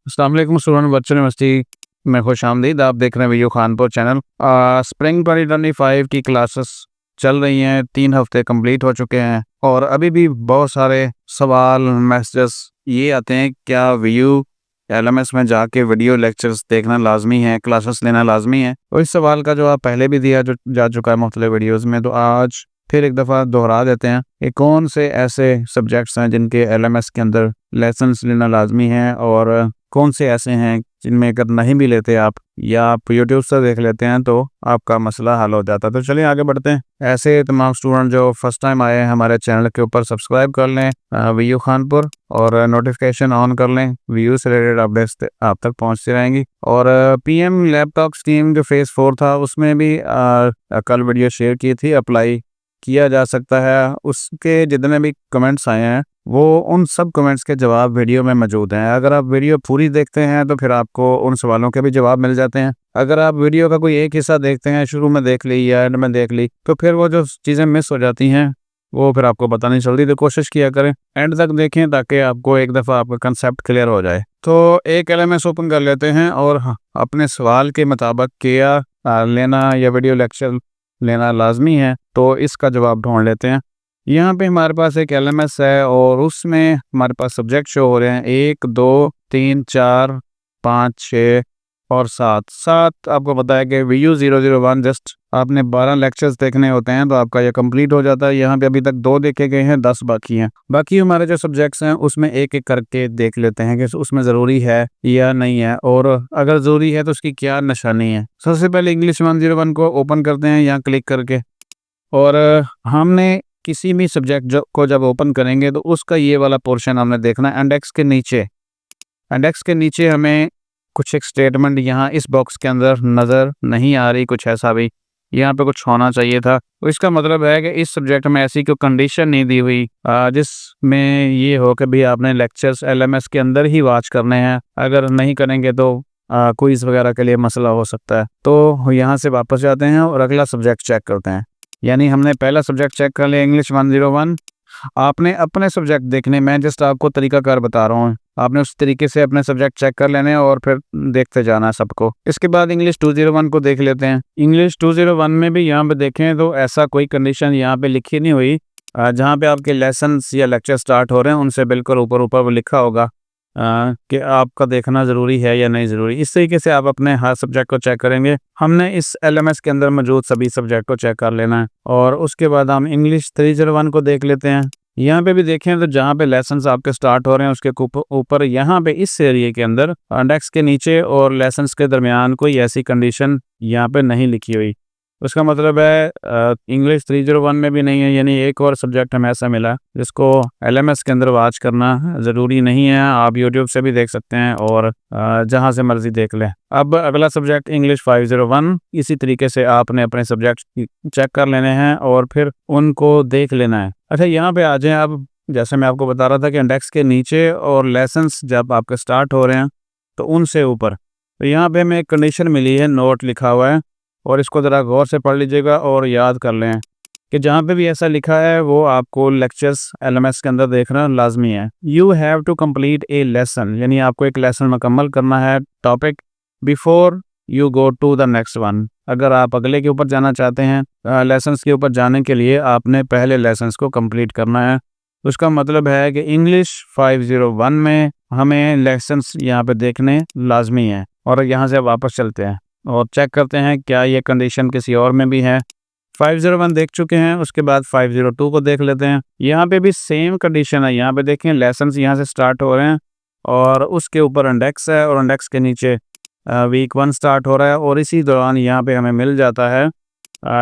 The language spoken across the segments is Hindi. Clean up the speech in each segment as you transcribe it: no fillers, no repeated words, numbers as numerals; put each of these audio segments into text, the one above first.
अस्सलाम वालेकुम स्टूडेंट बच्चों यूनिवर्सिटी में खुशामदीद। आप देख रहे हैं वीडियो खानपुर चैनल। स्प्रिंग 2025 की क्लासेस चल रही हैं, 3 हफ्ते कंप्लीट हो चुके हैं और अभी भी बहुत सारे सवाल मैसेजेस ये आते हैं, क्या वीयू एलएमएस में जाके वीडियो लेक्चर्स देखना लाजमी है, क्लासेस लेना लाजमी है। तो इस सवाल का जवाब पहले भी दिया जा चुका है मुख्तलिफ वीडियोस में, तो आज फिर एक दफ़ा दोहरा देते हैं कि कौन से ऐसे सब्जेक्ट्स हैं जिनके एलएमएस के अंदर लेसन्स लेना लाजमी है और कौन से ऐसे हैं जिनमें अगर नहीं भी लेते आप या आप यूट्यूब से देख लेते हैं तो आपका मसला हल हो जाता है। तो चलिए आगे बढ़ते हैं। ऐसे तमाम स्टूडेंट जो फर्स्ट टाइम आए हैं हमारे चैनल के ऊपर सब्सक्राइब कर लें वीयू खानपुर और नोटिफिकेशन ऑन कर लें, वीयू से रिलेटेड अपडेट्स आप तक पहुंचती रहेंगी। और पीएम लैपटॉप स्कीम जो फेज़ 4 था उसमें भी कल वीडियो शेयर की थी, अप्लाई किया जा सकता है। उसके जितने भी कमेंट्स आए हैं वो उन सब कमेंट्स के जवाब वीडियो में मौजूद हैं। अगर आप वीडियो पूरी देखते हैं तो फिर आपको उन सवालों के भी जवाब मिल जाते हैं। अगर आप वीडियो का कोई एक हिस्सा देखते हैं, शुरू में देख ली या एंड में देख ली, तो फिर वो जो चीज़ें मिस हो जाती हैं वो फिर आपको पता नहीं चलती। तो कोशिश किया करें एंड तक देखें ताकि आपको एक दफ़ा आपका कंसेप्ट क्लियर हो जाए। तो एक एलएमएस ओपन कर लेते हैं और अपने सवाल के मुताबिक क्या लेना या वीडियो लेक्चर लेना लाजमी है, तो इसका जवाब ढूंढ लेते हैं। यहाँ पे हमारे पास एक एलएमएस है और उसमें हमारे पास सब्जेक्ट शो हो रहे हैं 1, 2, 3, 4, 5, 6 और 7। आपको पता है कि वीयू 001 जस्ट आपने 12 लेक्चर्स देखने होते हैं तो आपका ये कंप्लीट हो जाता है। यहाँ पे अभी तक 2 देखे गए हैं, 10 बाकी हैं। बाकी हमारे जो सब्जेक्ट्स हैं उसमें एक एक करके देख लेते हैं कि उसमें ज़रूरी है या नहीं है और अगर ज़रूरी है तो उसकी क्या निशानी है। सबसे पहले इंग्लिश 101 को ओपन करते हैं यहाँ क्लिक करके और हमने किसी भी सब्जेक्ट को जब ओपन करेंगे तो उसका ये वाला पोर्शन हमने देखना है। इंडेक्स के नीचे हमें कुछ एक स्टेटमेंट यहाँ इस बॉक्स के अंदर नज़र नहीं आ रही, कुछ ऐसा भी यहाँ पे कुछ होना चाहिए था। तो इसका मतलब है कि इस सब्जेक्ट में ऐसी कोई कंडीशन नहीं दी हुई जिसमें ये हो कि भी आपने लेक्चर्स एलएमएस के अंदर ही वॉच करने हैं। अगर नहीं करेंगे तो क्विज़ वगैरह के लिए मसला हो सकता है। तो यहाँ से वापस जाते हैं और अगला सब्जेक्ट चेक करते हैं। यानी हमने पहला सब्जेक्ट चेक कर लिया इंग्लिश 101। आपने अपने सब्जेक्ट देखने, मैं जस्ट आपको तरीकाकार बता रहा हूँ, आपने उस तरीके से अपने सब्जेक्ट चेक कर लेने और फिर देखते जाना है सबको। इसके बाद इंग्लिश 201 को देख लेते हैं। इंग्लिश 201 में भी यहाँ पे देखें तो ऐसा कोई कंडीशन यहाँ पे लिखी नहीं हुई। जहाँ पे आपके लेसन्स या लेक्चर स्टार्ट हो रहे हैं उनसे बिल्कुल ऊपर वो लिखा होगा कि आपका देखना ज़रूरी है या नहीं ज़रूरी। इस तरीके से आप अपने हर सब्जेक्ट को चेक करेंगे। हमने इस एलएमएस के अंदर मौजूद सभी सब्जेक्ट को चेक कर लेना है और उसके बाद हम इंग्लिश 301 को देख लेते हैं। यहाँ पे भी देखें तो जहाँ पे लेसन्स आपके स्टार्ट हो रहे हैं उसके ऊपर यहाँ पे इस एरिया के अंदर इंडेक्स के नीचे और लेसन्स के दरमियान कोई ऐसी कंडीशन यहाँ पे नहीं लिखी हुई। उसका मतलब है इंग्लिश 301 में भी नहीं है। यानी एक और सब्जेक्ट हमें ऐसा मिला जिसको एलएमएस के अंदर वॉच करना ज़रूरी नहीं है। आप यूट्यूब से भी देख सकते हैं और जहां से मर्जी देख लें। अब अगला सब्जेक्ट इंग्लिश 501, इसी तरीके से आपने अपने सब्जेक्ट चेक कर लेने हैं और फिर उनको देख लेना है। अच्छा, यहाँ पे आ जाएं। अब जैसे मैं आपको बता रहा था कि इंडेक्स के नीचे और लेसन्स जब आपके स्टार्ट हो रहे हैं तो उनसे ऊपर, तो यहाँ पे हमें एक कंडीशन मिली है, नोट लिखा हुआ है और इसको ज़रा गौर से पढ़ लीजिएगा और याद कर लें कि जहाँ पे भी ऐसा लिखा है वो आपको लेक्चर्स एलएमएस के अंदर देखना लाजमी है। You have to complete a lesson, यानी आपको एक लेसन मुकम्मल करना है, topic, before you go to the next one. अगर आप अगले के ऊपर जाना चाहते हैं, लेसन्स के ऊपर जाने के लिए आपने पहले लेसन्स को कंप्लीट करना है। उसका मतलब है कि इंग्लिश 501 में हमें लेसन्स यहाँ पे देखने लाजमी हैं। और यहाँ से वापस चलते हैं और चेक करते हैं क्या ये कंडीशन किसी और में भी है। 501 देख चुके हैं, उसके बाद 502 को देख लेते हैं। यहाँ पे भी सेम कंडीशन है। यहाँ पे देखें लेसन्स यहाँ से स्टार्ट हो रहे हैं और उसके ऊपर इंडेक्स है और इंडेक्स के नीचे वीक 1 स्टार्ट हो रहा है और इसी दौरान यहाँ पे हमें मिल जाता है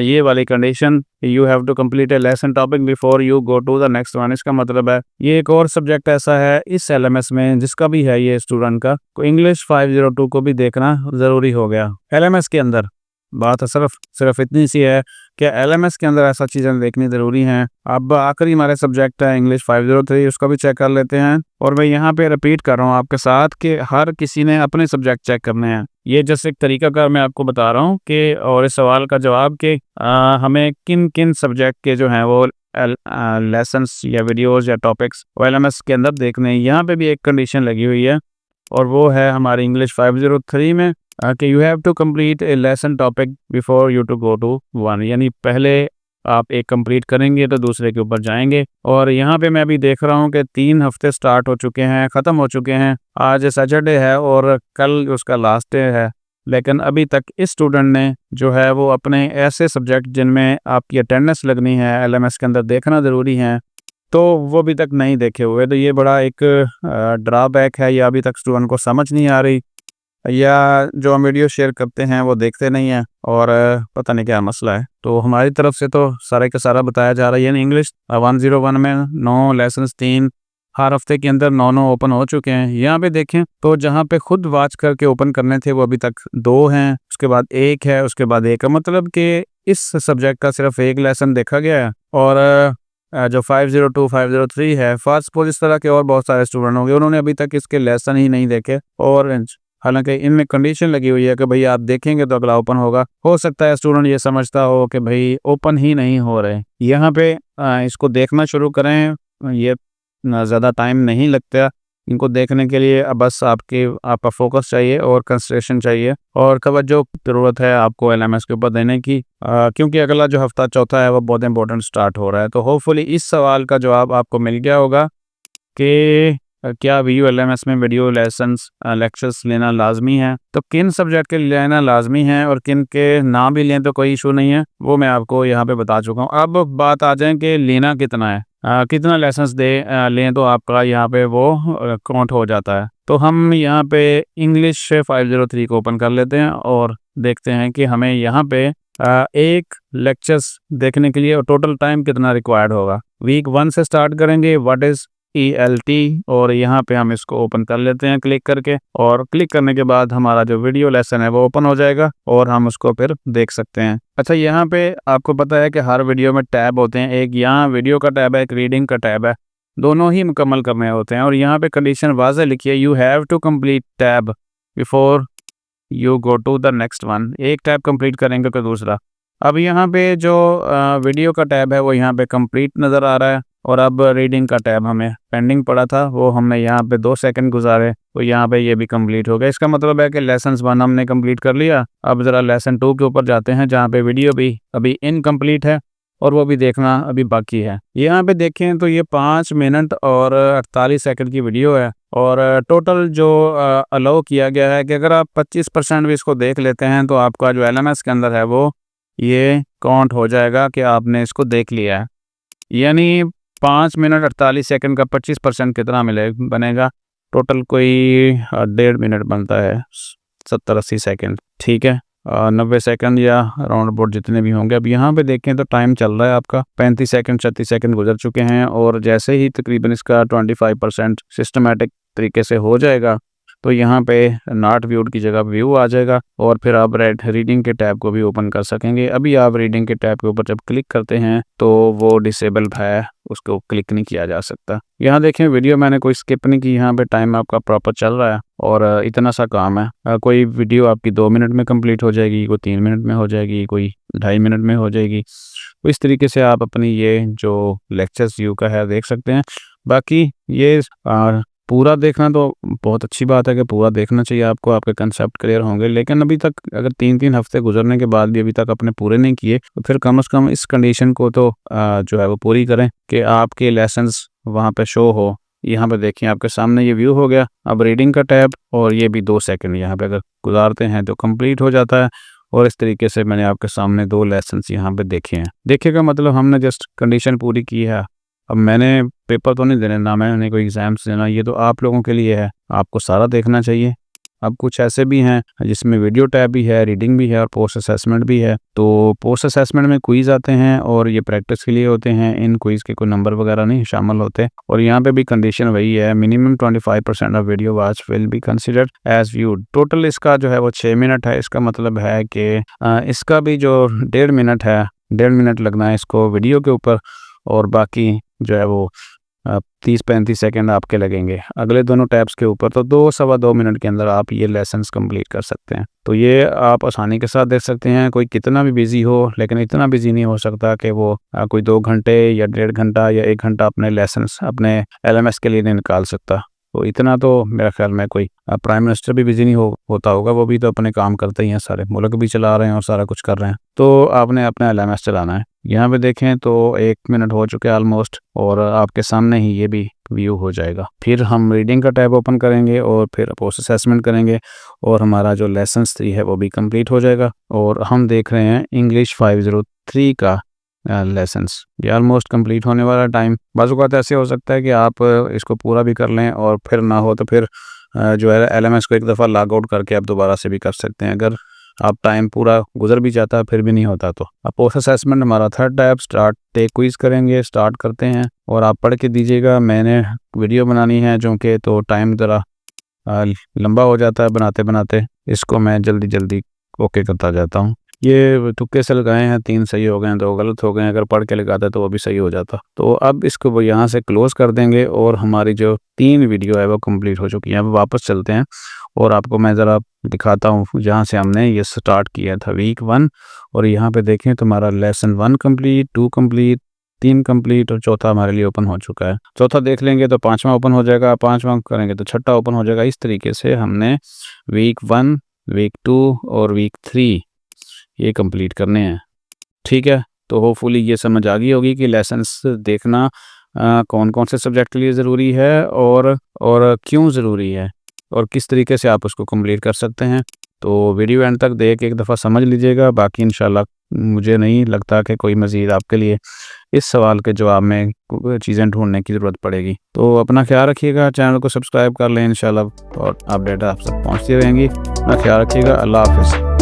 ये वाली condition, you have to complete a lesson topic before you go to the next one. इसका मतलब है ये एक और सब्जेक्ट ऐसा है इस एलएमएस में जिसका भी है ये स्टूडेंट का, तो इंग्लिश 502 को भी देखना ज़रूरी हो गया। एलएमएस के अंदर बात सिर्फ इतनी सी है कि एलएमएस के अंदर ऐसा चीज़ें देखनी ज़रूरी हैं। अब आखिरी हमारे सब्जेक्ट है इंग्लिश 503, उसका भी चेक कर लेते हैं। और मैं यहाँ पे रिपीट कर रहा हूँ आपके साथ कि हर किसी ने अपने सब्जेक्ट चेक करने हैं। ये जैसे एक तरीका कार मैं आपको बता रहा हूँ कि और इस सवाल का जवाब कि हमें किन किन सब्जेक्ट के जो हैं वो लेसन्स या वीडियोज़ या टॉपिक्स OLMS के अंदर देखने हैं। यहाँ पे भी एक कंडीशन लगी हुई है और वो है हमारी इंग्लिश 503 में कि you have to complete a lesson topic before you to go to one, यानी पहले आप एक कंप्लीट करेंगे तो दूसरे के ऊपर जाएंगे। और यहाँ पे मैं अभी देख रहा हूँ कि 3 हफ्ते स्टार्ट हो चुके हैं, ख़त्म हो चुके हैं। आज सैटरडे है और कल उसका लास्ट डे है, लेकिन अभी तक इस स्टूडेंट ने जो है वो अपने ऐसे सब्जेक्ट जिनमें आपकी अटेंडेंस लगनी है LMS के अंदर देखना ज़रूरी है, तो वो अभी तक नहीं देखे हुए। तो ये बड़ा एक ड्रॉबैक है, या अभी तक स्टूडेंट को समझ नहीं आ रही, या जो हम वीडियो शेयर करते हैं वो देखते नहीं हैं, और पता नहीं क्या मसला है। तो हमारी तरफ से तो सारे का सारा बताया जा रहा है। यानी इंग्लिश 101 में 9 लेसन्स 3 हर हफ्ते के अंदर 9 ओपन हो चुके हैं। यहाँ पे देखें तो जहाँ पे खुद वॉच करके ओपन करने थे वो अभी तक 2 हैं, उसके बाद 1 है, उसके बाद 1 है। मतलब कि इस सब्जेक्ट का सिर्फ 1 लेसन देखा गया है। और जो 502 503 है, फर्स्ट सपोज इस तरह के और बहुत सारे स्टूडेंट होंगे, उन्होंने अभी तक इसके लेसन ही नहीं देखे। और हालांकि इनमें कंडीशन लगी हुई है कि भाई आप देखेंगे तो अगला ओपन होगा। हो सकता है स्टूडेंट ये समझता हो कि भाई ओपन ही नहीं हो रहे। यहाँ पे इसको देखना शुरू करें, ये ज़्यादा टाइम नहीं लगता इनको देखने के लिए। अब बस आपका फोकस चाहिए और कंसंट्रेशन चाहिए और तवज्जो ज़रूरत है आपको LMS के ऊपर देने की, क्योंकि अगला जो हफ्ता चौथा है वो बहुत इंपॉर्टेंट स्टार्ट हो रहा है। तो होपफुली इस सवाल का जवाब आपको मिल गया होगा कि क्या VULMS में वीडियो लेक्चर्स लेना लाजमी है। तो किन सब्जेक्ट के लेना लाजमी है और किन के ना भी लें तो कोई इशू नहीं है, वो मैं आपको यहाँ पे बता चुका हूँ। अब बात आ जाए कि लेना कितना है, कितना लेसन्स लें तो आपका यहाँ पे वो काउंट हो जाता है। तो हम यहाँ पे इंग्लिश 503 को ओपन कर लेते हैं और देखते हैं कि हमें यहाँ पे एक लेक्चर्स देखने के लिए टोटल टाइम कितना रिक्वायर्ड होगा। वीक 1 से स्टार्ट करेंगे, व्हाट इज़ ELT, और यहाँ पे हम इसको ओपन कर लेते हैं क्लिक करके। और क्लिक करने के बाद हमारा जो वीडियो लेसन है वो ओपन हो जाएगा और हम उसको फिर देख सकते हैं। अच्छा, यहाँ पे आपको पता है कि हर वीडियो में टैब होते हैं, एक यहाँ वीडियो का टैब है, एक रीडिंग का टैब है, दोनों ही मुकम्मल करने होते हैं। और यहाँ पे कंडीशन वाज़ेह लिखी है, you have to complete tab before you go to the next one. एक टैब कंप्लीट करेंगे तो दूसरा। अब यहाँ पे जो वीडियो का टैब है वो यहाँ पे कंप्लीट नज़र आ रहा है, और अब रीडिंग का टैब हमें पेंडिंग पड़ा था, वो हमने यहाँ पे 2 सेकंड गुजारे तो यहाँ पे ये भी कंप्लीट हो गया। इसका मतलब है कि लेसन 1 हमने कंप्लीट कर लिया। अब ज़रा लेसन 2 के ऊपर जाते हैं जहाँ पे वीडियो भी अभी इनकम्प्लीट है और वो भी देखना अभी बाकी है। यहाँ पे देखें तो ये 5 मिनट और 48 सेकंड की वीडियो है, और टोटल जो अलाउ किया गया है कि अगर आप 25% भी इसको देख लेते हैं तो आपका जो LMS के अंदर है वो ये काउंट हो जाएगा कि आपने इसको देख लिया है। यानी 5 मिनट 48 सेकंड का 25% कितना बनेगा, टोटल कोई 1.5 मिनट बनता है, 70-80 सेकंड, ठीक है, 90 सेकंड या राउंड अबाउट जितने भी होंगे। अब यहाँ पे देखें तो टाइम चल रहा है आपका 35 सेकंड 36 सेकंड गुजर चुके हैं, और जैसे ही तकरीबन इसका 25% सिस्टमेटिक तरीके से हो जाएगा तो यहाँ पे नॉट व्यूड की जगह व्यू आ जाएगा, और फिर आप रीडिंग के टैब को भी ओपन कर सकेंगे। अभी आप रीडिंग के टैब के ऊपर जब क्लिक करते हैं तो वो डिसेबल है, उसको क्लिक नहीं किया जा सकता। यहाँ देखें वीडियो मैंने कोई स्किप नहीं की, यहाँ पे टाइम आपका प्रॉपर चल रहा है और इतना सा काम है। कोई वीडियो आपकी 2 मिनट में कंप्लीट हो जाएगी, कोई 3 मिनट में हो जाएगी, कोई 2.5 मिनट में हो जाएगी। तो इस तरीके से आप अपनी ये जो लेक्चर्स व्यू का है देख सकते हैं। बाकी ये पूरा देखना तो बहुत अच्छी बात है कि पूरा देखना चाहिए आपको, आपके कंसेप्ट क्लियर होंगे। लेकिन अभी तक अगर 3-3 हफ्ते गुजरने के बाद भी अभी तक आपने पूरे नहीं किए तो फिर कम से कम इस कंडीशन को तो जो है वो पूरी करें कि आपके लेसन्स वहाँ पे शो हो। यहाँ पे देखिए आपके सामने ये व्यू हो गया। अब रीडिंग का टैब और ये भी 2 सेकंड यहाँ पे अगर गुजारते हैं तो कंप्लीट हो जाता है। और इस तरीके से मैंने आपके सामने 2 लेसन्स यहाँ पे देखे हैं। देखे का मतलब हमने जस्ट कंडीशन पूरी की है। अब मैंने पेपर तो नहीं देने, ना मैंने कोई एग्ज़ाम्स देना, ये तो आप लोगों के लिए है, आपको सारा देखना चाहिए। अब कुछ ऐसे भी हैं जिसमें वीडियो टैब भी है, रीडिंग भी है और पोस्ट असेसमेंट भी है। तो पोस्ट असेसमेंट में क्विज़ आते हैं और ये प्रैक्टिस के लिए होते हैं, इन क्विज़ के कोई नंबर वगैरह नहीं शामिल होते। और यहाँ पे भी कंडीशन वही है, minimum 25% of video watch will be considered as viewed. Total इसका जो है वो 6 मिनट है। इसका मतलब है कि इसका भी जो 1.5 मिनट है, 1.5 मिनट लगना है इसको वीडियो के ऊपर, और बाकी जो है वो 30-35 सेकंड आपके लगेंगे। अगले दोनों टैब्स के ऊपर तो 2 सवा 2 मिनट के अंदर आप ये लेसन्स कंप्लीट कर सकते हैं। तो ये आप आसानी के साथ देख सकते हैं। कोई कितना भी बिज़ी हो, लेकिन इतना बिज़ी नहीं हो सकता कि वो कोई 2 घंटे या 1.5 घंटा या 1 घंटा अपने लेसन्स अपने एलएमएस के लिए नहीं निकाल सकता। तो इतना तो मेरा ख्याल में कोई प्राइम मिनिस्टर भी बिज़ी नहीं होता होगा। वो भी तो अपने काम करते ही हैं, सारे मुल्क भी चला रहे हैं और सारा कुछ कर रहे हैं। तो आपने अपना एलएमएस चलाना है। यहाँ पे देखें तो 1 मिनट हो चुके हैं ऑलमोस्ट, और आपके सामने ही ये भी व्यू हो जाएगा। फिर हम रीडिंग का टैब ओपन करेंगे और फिर पोस्ट असेसमेंट करेंगे, और हमारा जो लेसन 3 है वो भी कंप्लीट हो जाएगा। और हम देख रहे हैं इंग्लिश 503 का लेसन्स, ये ऑलमोस्ट कंप्लीट होने वाला टाइम। बाज़ औक़ात ऐसे हो सकता है कि आप इसको पूरा भी कर लें और फिर ना हो तो फिर जो है एलएमएस को एक दफ़ा लॉग आउट करके आप दोबारा से भी कर सकते हैं। अगर आप टाइम पूरा गुजर भी जाता है फिर भी नहीं होता तो अब पोस्ट असेसमेंट हमारा third tab start take quiz करेंगे। स्टार्ट करते हैं और आप पढ़ के दीजिएगा। मैंने वीडियो बनानी है जो कि तो टाइम ज़रा लंबा हो जाता है बनाते बनाते, इसको मैं जल्दी ओके करता जाता हूँ। ये तुक्के से लगाए हैं, 3 सही हो गए हैं, 2 गलत हो गए हैं। अगर पढ़ के लगाता तो वो भी सही हो जाता। तो अब इसको वो यहाँ से क्लोज़ कर देंगे और हमारी जो 3 वीडियो है वो कंप्लीट हो चुकी है। अब वापस चलते हैं और आपको मैं ज़रा दिखाता हूँ जहाँ से हमने ये स्टार्ट किया था वीक 1, और यहाँ पे देखें तो हमारा लेसन 1 कंप्लीट, 2 कंप्लीट, 3 कंप्लीट और चौथा हमारे लिए ओपन हो चुका है। चौथा देख लेंगे तो 5वां ओपन हो जाएगा, 5वां करेंगे तो 6ठा ओपन हो जाएगा। इस तरीके से हमने वीक 1, वीक 2 और वीक 3 ये कंप्लीट करने हैं। ठीक है, तो होपफुली ये समझ आ गई होगी कि लेसन्स देखना कौन कौन से सब्जेक्ट के लिए ज़रूरी है और क्यों ज़रूरी है और किस तरीके से आप उसको कंप्लीट कर सकते हैं। तो वीडियो एंड तक देख एक दफ़ा समझ लीजिएगा। बाकी इंशाल्लाह मुझे नहीं लगता कि कोई मज़ीद आपके लिए इस सवाल के जवाब में चीज़ें ढूंढने की ज़रूरत पड़ेगी। तो अपना ख्याल रखिएगा, चैनल को सब्सक्राइब कर लें इंशाल्लाह, और अपडेट आप सब पहुँचती रहेंगी। अपना ख्याल रखिएगा। अल्लाह हाफ़िज़।